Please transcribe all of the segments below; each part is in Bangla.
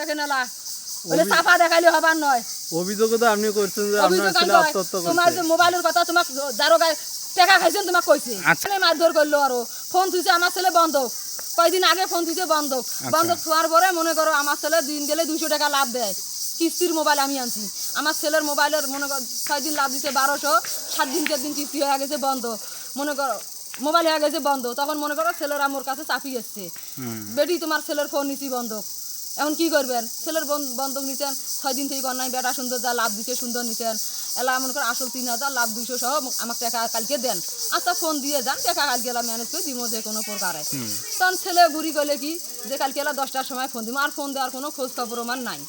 দেখেন না ওলে চাপা দেখাইলে হবার নয়। অভিযোগ তো আপনি করছেন যে আপনার ছেলে আত্মহত্যা করছে। তোমার যে মোবাইলের কথা তোমাক দারোগায় টাকা খাইছেন তোমাক কইছে। আচ্ছা। মারধর করলো আরো ফোন থুইছে আমার ছেলে বন্ধক কয়দিন আগে ফোন থুইছে বন্ধক বন্ধক থোয়ার পরে মনে করো আমার ছেলে দিন গেলে 200 টাকা লাভ দেয় কিস্তির মোবাইল আমি আনছি আমার ছেলের মোবাইলের মনে করো 6 দিন লাভ দিছে 1200 7 দিন 4 দিন কিস্তি হয়ে গেছে বন্ধ মনে করো মোবাইল হয়ে গেছে বন্ধ তখন মনে করো ছেলের আমার কাছে চাপি আসছে বেটি তোমার ছেলের ফোন নিছি বন্ধক এখন কি করবেন ছেলের বন্ধক নিছেন 6 দিন থেকে নাই বেটা সুন্দর যা লাভ দিছে সুন্দর নিছেন এলা মনে করে আসল 3000 লাভ 200 সহ আমাকে টাকা কালকে দেন আচ্ছা ফোন দিয়ে যান টাকা কালকে এলা ম্যানেজ করে দিমো যে কোনো প্রকারে তখন ছেলে ঘুরি কইলে কি যে কালকে এলা 10টার সময় ফোন দিমো আর ফোন দেওয়ার কোনো খোঁজ খবর আমার নাই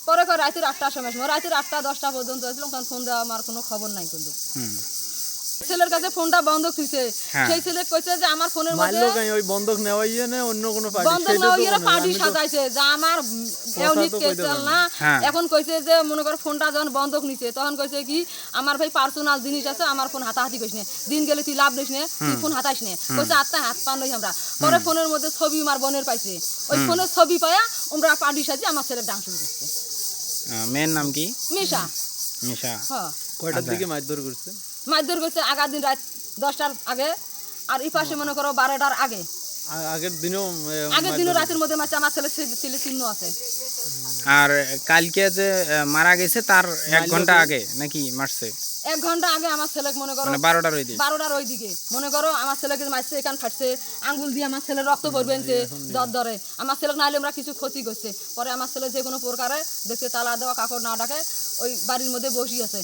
পরে কয় রাতের 8টার সময় রাতের 8টা 10টা পর্যন্ত আসলাম তখন ফোন দেওয়া আমার কোনো খবর নাই কিন্তু ছেলের কাছে ফোনটা বন্ধক থইছে সেই ছেলে কইছে যে আমার ফোনের মধ্যে মারলো কেন ওই বন্ধক নেওয়াইয়ে না অন্য কোনো পার্টি বন্ধক নেওয়াইয়ে পার্টি সাজাইছে যে আমার এউনিক কেসল না এখন কইছে যে মনে করো ফোনটা যখন বন্ধক নিছে তখন কইছে কি আমার ভাই পার্সোনাল জিনিস আছে আমার ফোন হাতাহাতি কইছ না দিন গেলে তুই লাভ দিস না তুই ফোন হাতাইস না কইছে আত্মা হাত পান লই আমরা পরে ফোনের মধ্যে ছবি আমার বোনের পাইছে ওই ফোনের ছবি পায়া আমরা পার্টি সাজি আমার ছেলে ডান্স শুরু করছে মেয়ের নাম কি মিশা মিশা হ্যাঁ কয়টার দিকে মারধর করছে মারধর করছে আগার দিন রাত 10টার আগে আর এই পাশে মনে করো 12টার আগে আগের দিনও রাতের মধ্যে মারছে আমার ছেলে চিহ্ন আছে আর কালকে যে মারা গেছে তার 1 ঘন্টা আগে নাকি মারছে 1 ঘন্টা আগে আমার ছেলে মনে করো মানে 12টার ওই দিকে 12টার ওই দিকে মনে করো আমার ছেলেকে মারছে এখান ফাটছে আঙ্গুল দিয়ে আমার ছেলে রক্ত পড়বেনছে দর ধরে আমার ছেলে নাইলে আমরা কিছু ক্ষতি করছে পরে আমার ছেলে যে কোনো প্রকারে দেখতে তালা দেওয়া কাকড় না ডাকে ওই বাড়ির মধ্যে বসি আছে